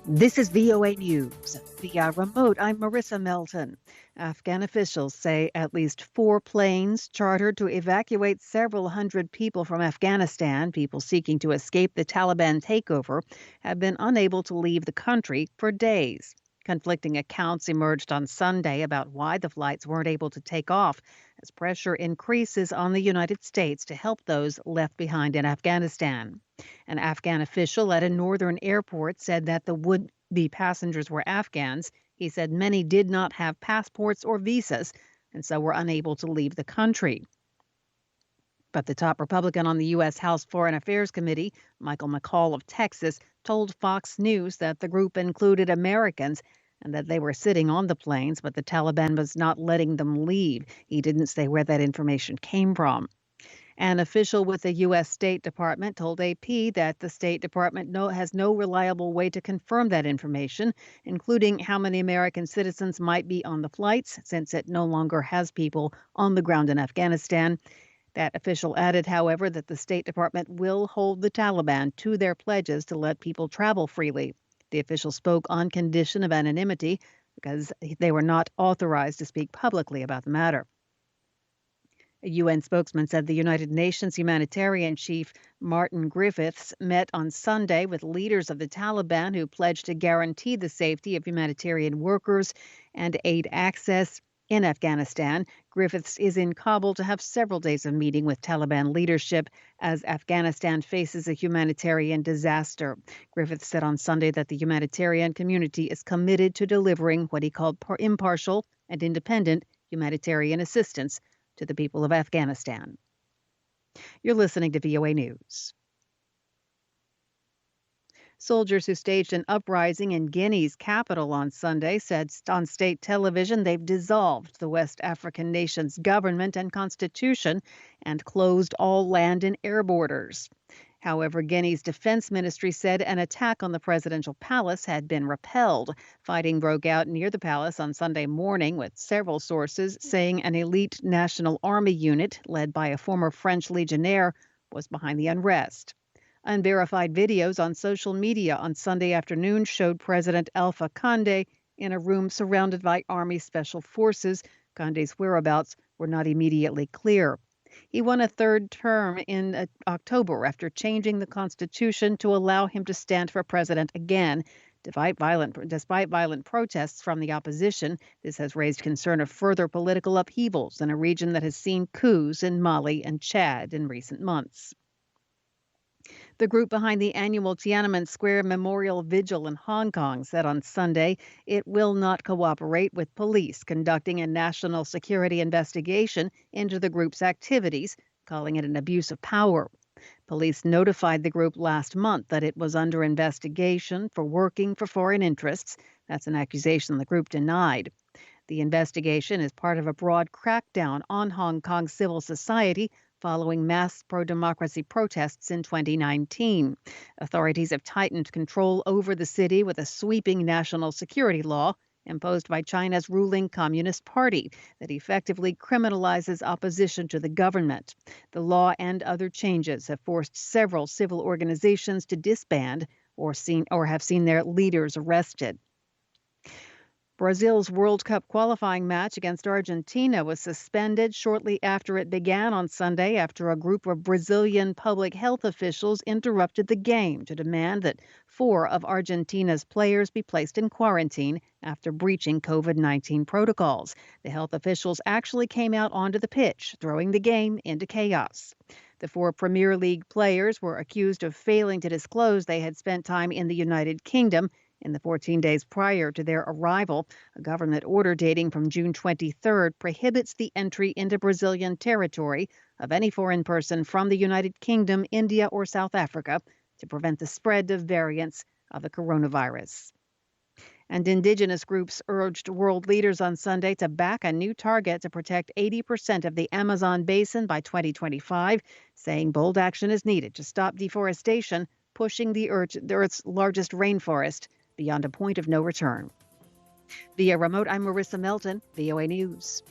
This is VOA News. Via remote, I'm Marissa Melton. Afghan officials say at least 4 planes chartered to evacuate several hundred people from Afghanistan, people seeking to escape the Taliban takeover, have been unable to leave the country for days. Conflicting accounts emerged on Sunday about why the flights weren't able to take off as pressure increases on the United States to help those left behind in Afghanistan. An Afghan official at a northern airport said that the would-be passengers were Afghans. He said many did not have passports or visas and so were unable to leave the country. But the top Republican on the U.S. House Foreign Affairs Committee, Michael McCaul of Texas, told Fox News that the group included Americans and that they were sitting on the planes, but the Taliban was not letting them leave. He didn't say where that information came from. An official with the U.S. State Department told AP that the State Department has no reliable way to confirm that information, including how many American citizens might be on the flights, since it no longer has people on the ground in Afghanistan. That official added, however, that the State Department will hold the Taliban to their pledges to let people travel freely. The official spoke on condition of anonymity because they were not authorized to speak publicly about the matter. A UN spokesman said the United Nations humanitarian chief Martin Griffiths met on Sunday with leaders of the Taliban who pledged to guarantee the safety of humanitarian workers and aid access in Afghanistan. Griffiths is in Kabul to have several days of meeting with Taliban leadership as Afghanistan faces a humanitarian disaster. Griffiths said on Sunday that the humanitarian community is committed to delivering what he called impartial and independent humanitarian assistance to the people of Afghanistan. You're listening to VOA News. Soldiers who staged an uprising in Guinea's capital on Sunday said on state television they've dissolved the West African nation's government and constitution and closed all land and air borders. However, Guinea's defense ministry said an attack on the presidential palace had been repelled. Fighting broke out near the palace on Sunday morning, with several sources saying an elite National Army unit led by a former French legionnaire was behind the unrest. Unverified videos on social media on Sunday afternoon showed President Alpha Conde in a room surrounded by Army Special Forces. Conde's whereabouts were not immediately clear. He won a third term in October after changing the Constitution to allow him to stand for president again. Despite violent protests from the opposition, this has raised concern of further political upheavals in a region that has seen coups in Mali and Chad in recent months. The group behind the annual Tiananmen Square Memorial Vigil in Hong Kong said on Sunday it will not cooperate with police conducting a national security investigation into the group's activities, calling it an abuse of power. Police notified the group last month that it was under investigation for working for foreign interests. That's an accusation the group denied. The investigation is part of a broad crackdown on Hong Kong's civil society following mass pro-democracy protests in 2019. Authorities have tightened control over the city with a sweeping national security law imposed by China's ruling Communist Party that effectively criminalizes opposition to the government. The law and other changes have forced several civil organizations to disband or have seen their leaders arrested. Brazil's World Cup qualifying match against Argentina was suspended shortly after it began on Sunday after a group of Brazilian public health officials interrupted the game to demand that 4 of Argentina's players be placed in quarantine after breaching COVID-19 protocols. The health officials actually came out onto the pitch, throwing the game into chaos. The 4 Premier League players were accused of failing to disclose they had spent time in the United Kingdom in the 14 days prior to their arrival. A government order dating from June 23rd prohibits the entry into Brazilian territory of any foreign person from the United Kingdom, India, or South Africa to prevent the spread of variants of the coronavirus. And indigenous groups urged world leaders on Sunday to back a new target to protect 80% of the Amazon basin by 2025, saying bold action is needed to stop deforestation, pushing the Earth's largest rainforest beyond a point of no return. Via remote, I'm Marissa Melton, VOA News.